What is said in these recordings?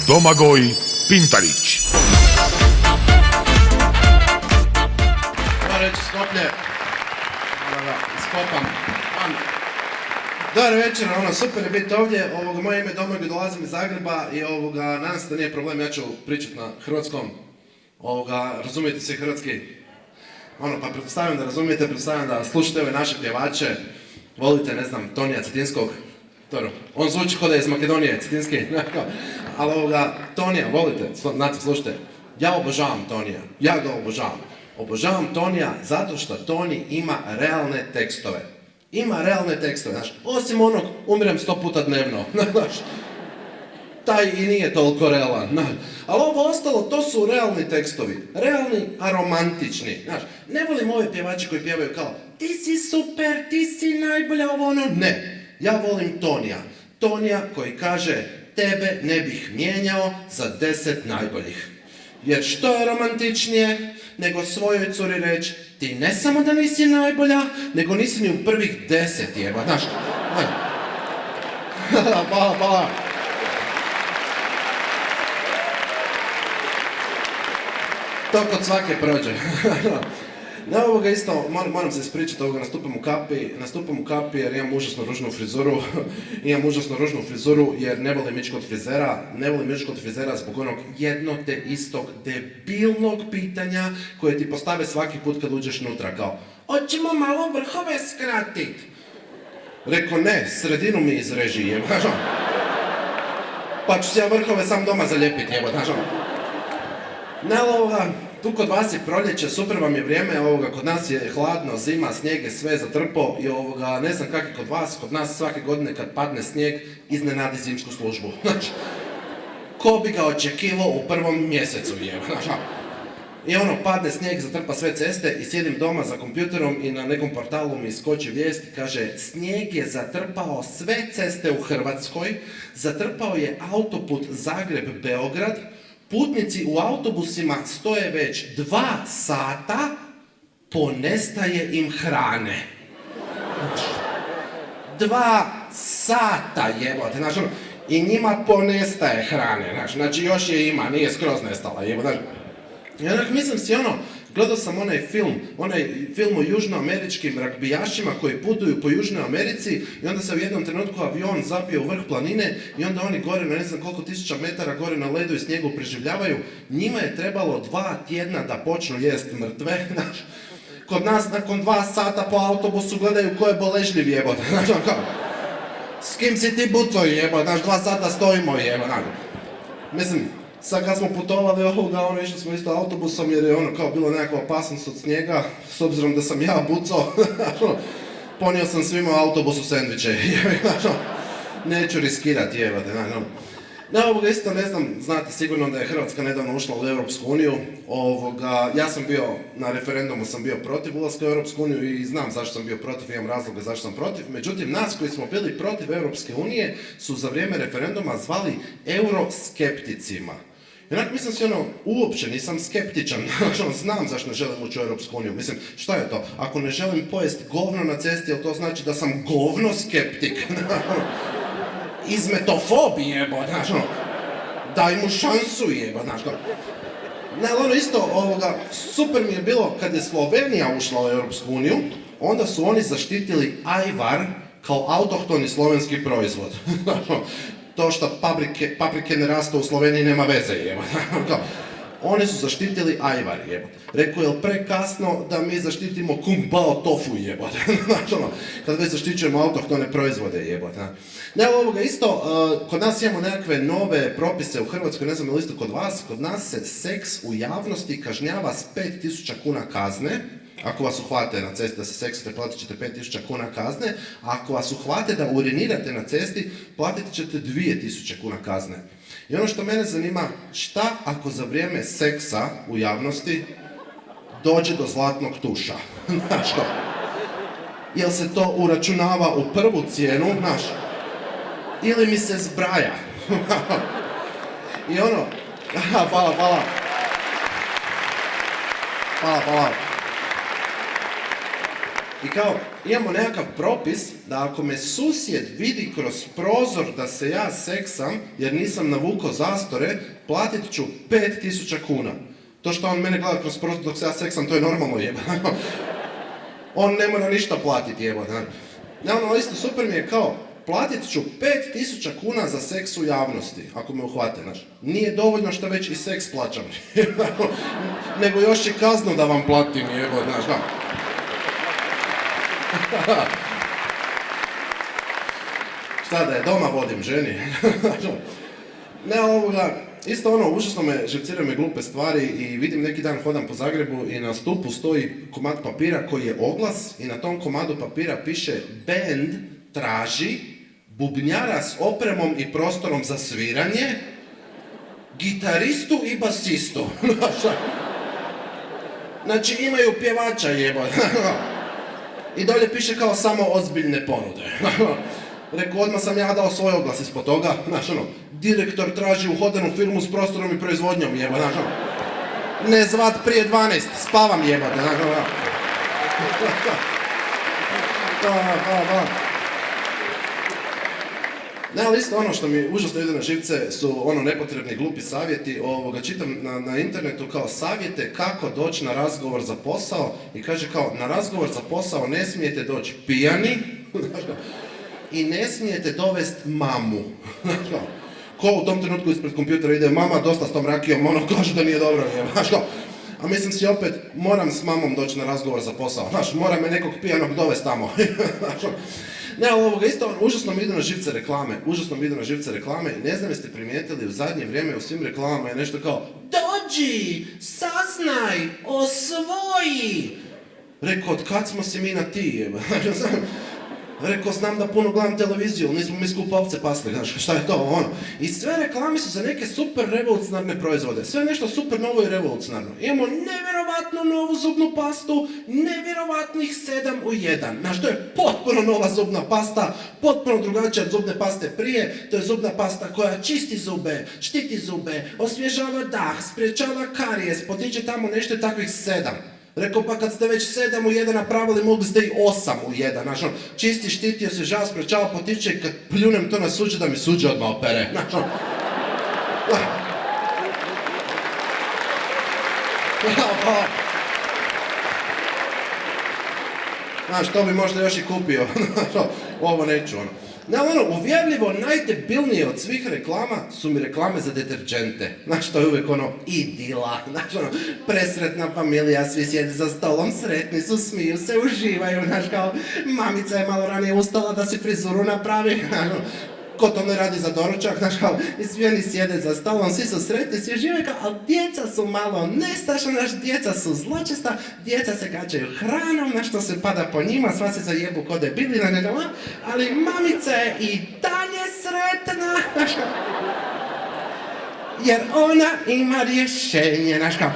Domagoj Pintarić. Moram reći Skoplje, Skopam. Dobar večer, super je biti ovdje. Moje ime je Domagoj, dolazim iz Zagreba i nadam se da nije problem, ja ću pričati na hrvatskom. Razumijete se hrvatski? Pa pretpostavljam da razumijete, pretpostavljam da slušate ove naše pjevače. Volite, ne znam, Tonija Cetinskog. Dobro, on zvuči kao da je iz Makedonije, Cetinski. Ali Tonija, volite, znate, slušajte. Ja obožavam Tonija, ja ga obožavam. Obožavam Tonija zato što Toni ima realne tekstove. Ima realne tekstove, znaš, osim onog umirem 100 puta dnevno, znaš. Taj i nije toliko realan, znaš. Ali ovo ostalo, to su realni tekstovi. Realni, a romantični, znaš. Ne volim ove pjevače koji pjevaju kao ti si super, ti si najbolja, ovo ono, ne. Ja volim Tonija. Tonija koji kaže tebe ne bih mijenjao za 10 najboljih. Jer što je romantičnije nego svojoj curi reći ti ne samo da nisi najbolja, nego nisi ni u prvih 10 jeba, znaš. Hvala. To kod svake prođe. Na ovoga isto, moram se ispričati, nastupam u kapi jer imam užasno ružnu frizuru jer ne volim ići kod frizera, zbog onog jednog te istog debilnog pitanja koje ti postave svaki put kad uđeš nutra, kao hoćemo malo vrhove skratit. Rekao ne, sredinu mi izreži, jeba, pa ću si ja vrhove sam doma zalijepiti, jeba, tu kod vas je proljeće, super vam je vrijeme, kod nas je hladno, zima, snijeg je sve zatrpo i ne znam kak je kod nas svake godine kad padne snijeg iznenadi zimsku službu. Znači, ko bi ga očekivao u prvom mjesecu, I padne snijeg, zatrpa sve ceste i sjedim doma za kompjuterom i na nekom portalu mi iskoči vijest i kaže snijeg je zatrpao sve ceste u Hrvatskoj, zatrpao je autoput Zagreb-Beograd, putnici u autobusima stoje već 2 sata, ponestaje im hrane. 2 sata jebote, znači i njima ponestaje hrane, znači još je ima, nije skroz nestala jebote. I onak mislim si gledao sam onaj film o južnoameričkim ragbijašima koji putuju po Južnoj Americi i onda se u jednom trenutku avion zapio u vrh planine i onda oni gore na ne znam koliko tisuća metara gore na ledu i snijegu preživljavaju. Njima je trebalo 2 tjedna da počnu jest mrtve, znaš. Kod nas nakon 2 sata po autobusu gledaju ko je boležljiv jebote, znaš, s kim si ti buco jebote, znaš, 2 sata stojimo jebote, mislim. Sad kad smo putovali išli smo isto autobusom jer je kao bilo nekakva opasnost od snijega, s obzirom da sam ja bucao, ponio sam svima u autobusu sendviče, neću riskirati jebate, Na ovoga isto ne znam, znate sigurno da je Hrvatska nedavno ušla u Europsku uniju, ja sam bio, na referendumu sam bio protiv ulaska u Europsku uniju i znam zašto sam bio protiv, imam razloga zašto sam protiv, međutim nas koji smo bili protiv Europske unije su za vrijeme referenduma zvali euroskepticima. I onak mislim si uopće nisam skeptičan, znam zašto ne želim ući u Europsku uniju, mislim šta je to, ako ne želim pojesti govno na cesti, jel to znači da sam govno skeptik? Izmetofob jebo, daj mu šansu jebo, isto, super mi je bilo kad je Slovenija ušla u Europsku uniju, onda su oni zaštitili ajvar kao autohtoni slovenski proizvod. To što paprike ne rastu u Sloveniji nema veze jebo. Oni su zaštitili ajvar jebo. Rekao je prekasno da mi zaštitimo kung bao tofu jebo. Kad već zaštićujemo autohtone proizvode jebo. Ne, isto, kod nas imamo nekakve nove propise u Hrvatskoj, ne znam je li isto kod vas, kod nas se seks u javnosti kažnjava s 5.000 kuna kazne. Ako vas uhvate na cesti da se seksate, platit ćete 5.000 kuna kazne, a ako vas uhvate da urinirate na cesti, platit ćete 2.000 kuna kazne. I ono što mene zanima, šta ako za vrijeme seksa u javnosti dođe do zlatnog tuša? Znaš ko? Jel se to uračunava u prvu cijenu, znaš? Ili mi se zbraja? I hvala. I kao, imamo nekakav propis da ako me susjed vidi kroz prozor da se ja seksam, jer nisam navukao zastore, platit ću 5.000 kuna. To što on mene gleda kroz prozor dok se ja seksam, to je normalno jebano. On ne mora ništa platiti jebano. Ne, ono isto super mi je kao, platit ću 5.000 kuna za seks u javnosti, ako me uhvate, znaš. Nije dovoljno što već i seks plaćam, nego još i kaznu da vam platim, jebo, znaš, da. Šta da je, doma vodim ženi. Ne, ovoga, isto ono, užasno me, živciraju me glupe stvari i vidim neki dan hodam po Zagrebu i na stupu stoji komad papira koji je oglas i na tom komadu papira piše band traži bubnjara s opremom i prostorom za sviranje, gitaristu i basistu. Znači imaju pjevača jeba. I dolje piše kao samo ozbiljne ponude. Rekao, odmah sam ja dao svoj oglas ispod toga. Znaš ono, direktor traži uhodanu firmu s prostorom i proizvodnjom jeba. Znaš ono, ne zvat prije 12, spavam jebate. Znaš ono, Ne, ali isto ono što mi užasno ide na živce su ono nepotrebni glupi savjeti. Čitam na internetu kao savjete kako doći na razgovor za posao i kaže kao na razgovor za posao ne smijete doći pijani i ne smijete dovest mamu. Ko u tom trenutku ispred kompjutera ide mama dosta s tom rakijom, ono kaže da nije dobro. A mislim si opet, moram s mamom doći na razgovor za posao. Mora me nekog pijanog dovest tamo. Ne, ali isto, užasno mi idu na živce reklame i ne znam jeste primijetili u zadnje vrijeme u svim reklamama je nešto kao dođi, saznaj, osvoji. Rekao, od kad smo si mi na ti jeba? Rekao, znam da puno gledam televiziju, nismo mi skupa ovce pasli, znaš, šta je to, ono. I sve reklame su za neke super revolucionarne proizvode, sve nešto super novo i revolucionarno. Imamo nevjerovatno novu zubnu pastu, nevjerovatnih 7 u 1. Znaš, to je potpuno nova zubna pasta, potpuno drugačija od zubne paste prije, to je zubna pasta koja čisti zube, štiti zube, osvježava dah, sprječava karijes, potiče tamo nešto takvih 7. Rekao, pa kad ste već 7 u 1 napravili, mogli ste i 8 u 1. Znaš, on, čisti, štiti, osvježava, sprečava, potiče i kad pljunem to na suđe, da mi suđe odmah opere. Znaš, on. Znaš, to bi možda još i kupio. Ovo neću, ono. Ne, ono, uvjerljivo najdebilnije od svih reklama su mi reklame za deterđente. Znaš, to je uvijek ono, idila, znaš, ono, presretna familija, svi sjede za stolom, sretni su, smiju se, uživaju, znaš, kao, mamica je malo ranije ustala da si frizuru napravi, znaš, ono, ko to ne radi za doručak, znaš, kao, i svi oni sjede za stolom, svi su sretni, svi uživaju, kao, ali djeca su malo nestašna, znaš, djeca su zločesta, djeca se gađaju hranom, znaš, što se pada po njima, sva se zajebu ko debili, ali mamica je i dalje sretna, znaš, kao, jer ona ima rješenje, znaš, kao,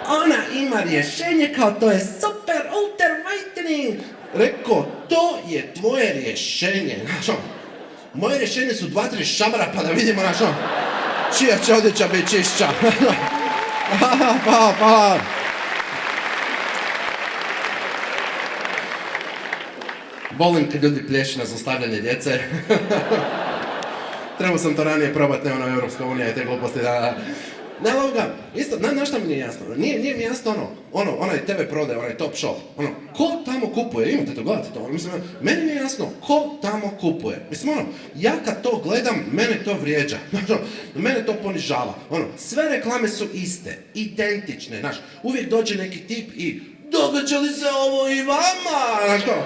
ona ima rješenje, kao, to je super ultra whitening. Rekao, to je tvoje rješenje, znaš, moje rješenje su 2-3 šamara pa da vidimo naš on. Čija će odjeća biti čišća. Pa. Volim kad ljudi plješu na zlostavljanje djece. Trebao sam to ranije probati, ne ono Europska unija i te gluposti da... Ne, ovoga, isto, znaš šta mi nije jasno? Nije mi jasno onaj TV prodaje, onaj Top Shop, ko tamo kupuje, imate to, gledate to, mislim, meni nije jasno ko tamo kupuje. Mislim, ja kad to gledam, mene to vrijeđa, mene to ponižava, sve reklame su iste, identične, znaš, uvijek dođe neki tip i događa li se ovo i vama, znaš kao,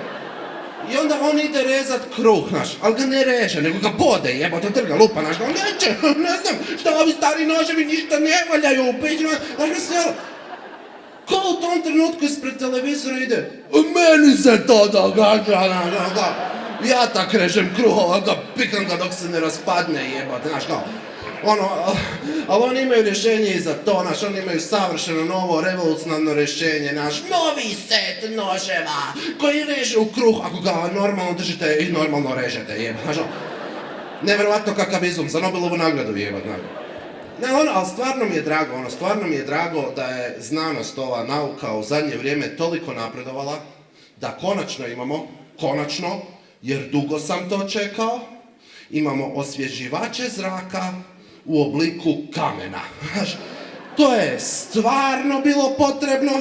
i onda on ide rezat kruh, znaš, ali ga ne reže, nego ga bode, jebote trga, lupa, znaš, on neće, ne znam, šta ovi stari noževi ništa ne valjaju, znaš, mislim, ko u tom trenutku ispred televizora ide, meni se to događa, znaš, ja tak režem kruh, ga pikam ga dok se ne raspadne, jebote, znaš, kao, ali oni imaju rješenje i za to, znaš, oni imaju savršeno novo, revolucionarno rješenje, naš novi set noževa koji reže u kruh, ako ga normalno držite i normalno režete, jeba, znaš, nevjerovatno kakav izum, za Nobelovu nagradu, jeba, znaš. Ne, ali stvarno mi je drago da je znanost, ova nauka u zadnje vrijeme toliko napredovala, da konačno imamo, jer dugo sam to čekao, imamo osvježivače zraka u obliku kamena. To je stvarno bilo potrebno.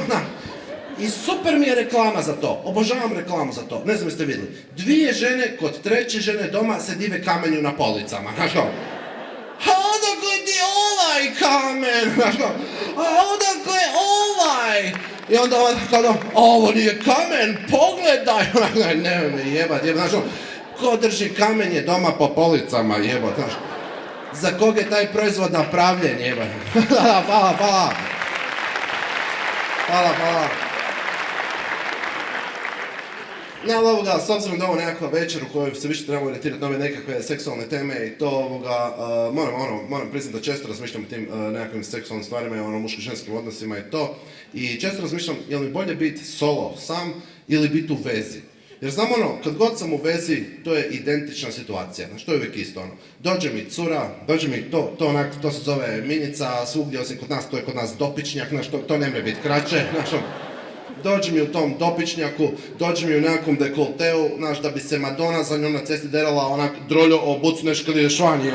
I super mi je reklama za to. Obožavam reklamu za to. Ne znam jeste vidjeli. 2 žene kod 3. žene doma se dive kamenju na policama. A odakle ti ovaj kamen? A odakle ovaj? I onda kada, ovo nije kamen, pogledaj. Ne me jebat. Ko drži kamenje doma po policama, jebat. Za kog je taj proizvod napravljen, jebat. Hvala. Ne, ali ovoga, s obzirom da ovo nekakva večer u kojoj se više trebamo orijentirati na ove nekakve seksualne teme i to ovoga, moram priznati da često razmišljam o tim nekakvim seksualnim stvarima i muško-ženskim odnosima i to. I često razmišljam, je li bolje biti solo, sam, ili biti u vezi. Jer znam kad god sam u vezi, to je identična situacija, to je uvijek isto Dođe mi cura, to se zove minjica, svugdje osim kod nas, to je kod nas dopičnjak, to ne mre biti kraće, Dođe mi u tom dopičnjaku, dođe mi u nekakvom dekolteu, da bi se Madonna za njom na cesti derala droljo obucneš kad ideš van,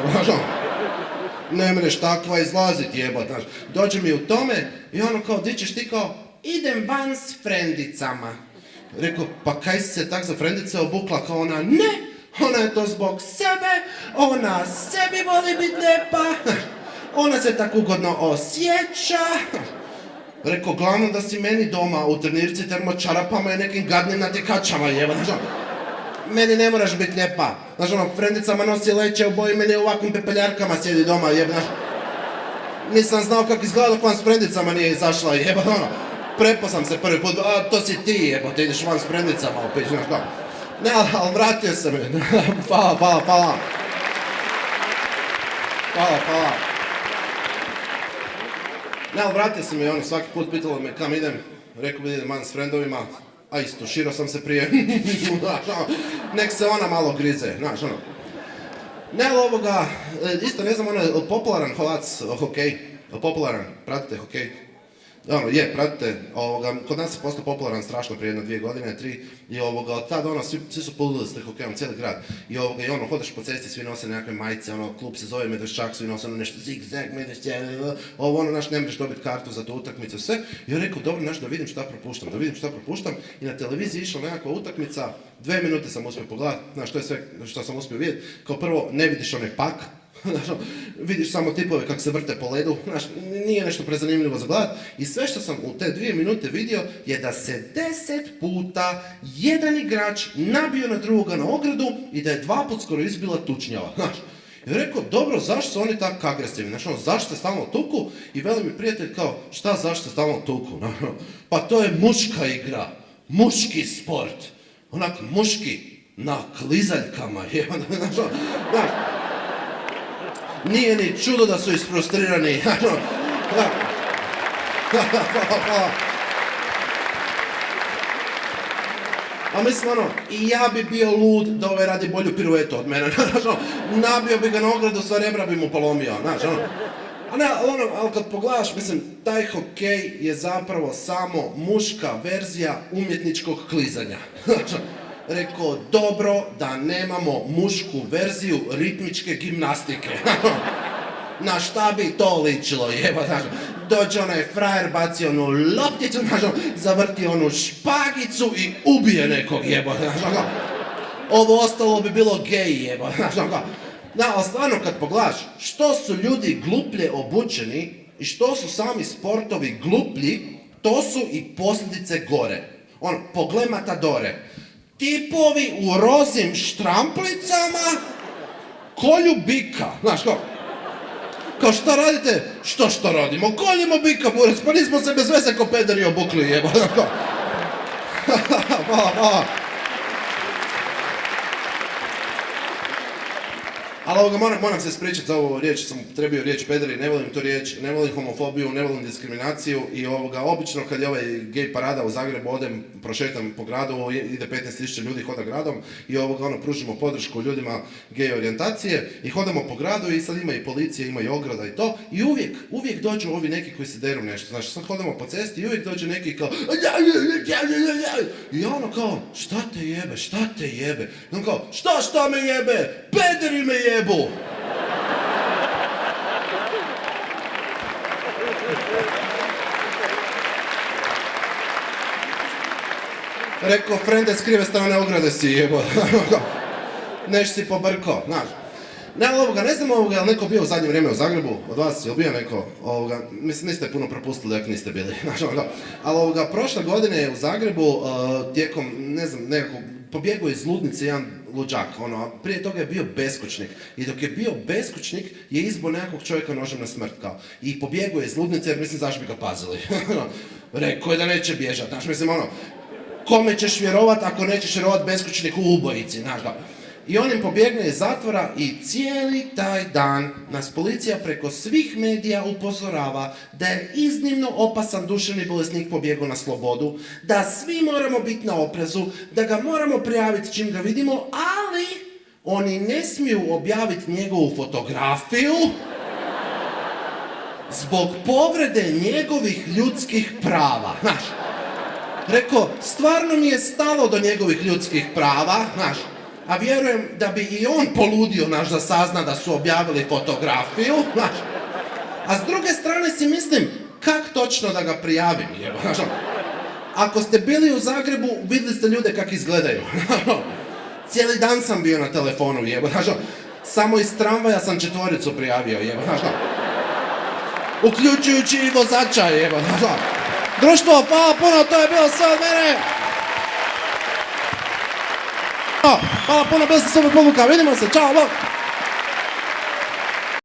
ne mreš takva izlazit, jebat, Dođe mi u tome i kao, di ćeš ti kao, idem van s frendicama. Rekao, pa kaj si se tak za frendice obukla? Kao ona, ne, ona je to zbog sebe, ona sebi voli biti lijepa, ona se tako ugodno osjeća. Rekao, glavno da si meni doma u trenirci termočarapama i nekim gadnim natikačama, jeba, meni ne moraš biti lijepa. Frendicama nosi leće u boji, meni u ovakvim pepeljarkama sjedi doma, jeba, nisam znao kako izgleda dok vam s frendicama nije izašla, jeba, prepo sam se prvi put, to si ti, jebo, ti ideš van s frendicama opet, ne, ali vratio sam je, hvala. Ne, ali vratio sam je, svaki put pitalo me kam idem, rekao bi idem van s frendovima, a isto, širo sam se prije, nek se ona malo grize, Ne, ali ovoga, isto ne znam, popularan hokej, popularan, pratite hokej? Pratite, kod nas je postao popularan strašno prije 2 godine, 3, i od tada svi su poludili s hokejom, cijeli grad. I hodaš po cesti, svi nose nekakve majice, klub se zove Medveščak, svi nose nešto zig-zag, Medveščak, ne možeš dobiti kartu za tu utakmicu, sve. I ja rekao, dobro, da vidim šta propuštam, i na televiziji išla nekakva utakmica, 2 minute sam uspio pogledati, to je sve što sam uspio vidjeti. Kao prvo, ne vidiš onaj pak, vidiš samo tipove kako se vrte po ledu, nije nešto prezanimljivo za gledat, i sve što sam u te 2 minute vidio je da se 10 puta jedan igrač nabio na drugoga na ogradu i da je 2 put skoro izbila tučnjava. I rekao, dobro, zašto su oni tako agresivni, zašto se stalno tuku? I veli mi prijatelj kao, šta zašto se stalno tuku? Pa to je muška igra, muški sport, muški na klizaljkama, nije ni čudo da su isfrustrirani. A mislim, i ja bi bio lud da ovaj radi bolju piruetu od mene. Nabio bi ga na ogradu, sva rebra bi mu polomio. Ali kad pogledaš, mislim, taj hokej je zapravo samo muška verzija umjetničkog klizanja. Rekao, dobro da nemamo mušku verziju ritmičke gimnastike. Na šta bi to ličilo, jeba, dođe onaj frajer, baci onu lopticu, zavrti onu špagicu i ubije nekog, jeba. Ovo ostalo bi bilo gej, jeba. Ali stvarno kad pogledaš, što su ljudi gluplje obučeni i što su sami sportovi gluplji, to su i posljedice gore. Poglej Matadore. Tipovi u rozim štramplicama kolju bika, kao šta radite? Što radimo? Koljimo bika, burac, pa nismo se bez veze ko pederi obukli, jeba, Hvala. Ali moram se ispričati za ovu riječ, sam trebio riječ pederi, ne volim tu riječ, ne volim homofobiju, ne volim diskriminaciju i obično kad je ovaj gej parada u Zagrebu odem, prošetam po gradu, ide 15.000 ljudi, hoda gradom i pružimo podršku ljudima gej orijentacije i hodamo po gradu i sad ima i policija, ima i ograda i to i uvijek dođu ovi neki koji se deru nešto, znači sad hodamo po cesti i uvijek dođe neki kao i ono kao, šta te jebe? I on kao, šta me jebe? Pederi me jebu! Rekao, frende, s krive strane ograde si jebo. Neš si pobrko, znaš. Ne znam ali neko bio u zadnje vrijeme u Zagrebu, od vas, je bio neko, mislim, niste puno propustili ako niste bili, ali prošle godine je u Zagrebu tijekom, ne znam, nekako, pobjegao iz ludnice jedan luđak, prije toga je bio beskućnik i dok je bio beskućnik je izbo nekakvog čovjeka nožem na smrt, kao, i pobjegao je iz ludnice jer mislim zašto bi ga pazili. Rekao je da neće bježat, znaš, mislim, kome ćeš vjerovat ako nećeš vjerovat beskućniku u ubojici, znaš, i on im pobjegne iz zatvora i cijeli taj dan nas policija preko svih medija upozorava da je iznimno opasan duševni bolesnik pobjegao na slobodu, da svi moramo biti na oprezu, da ga moramo prijaviti čim ga vidimo, ali oni ne smiju objaviti njegovu fotografiju zbog povrede njegovih ljudskih prava, znaš. Rekao, stvarno mi je stalo do njegovih ljudskih prava, znaš. A vjerujem da bi i on poludio, znaš, da sazna da su objavili fotografiju, znaš. A s druge strane si mislim, kak točno da ga prijavim, jebo, znaš. Ako ste bili u Zagrebu, vidjeli ste ljude kak izgledaju. Cijeli dan sam bio na telefonu, jebo, znaš. Samo iz tramvaja sam 4 prijavio, jebo, znaš. Uključujući i vozača, jebo, znaš. Društvo, hvala puno, to je bilo sve od mene. Hvala puno, bio sam super povuka, vidimo se, čao, bok!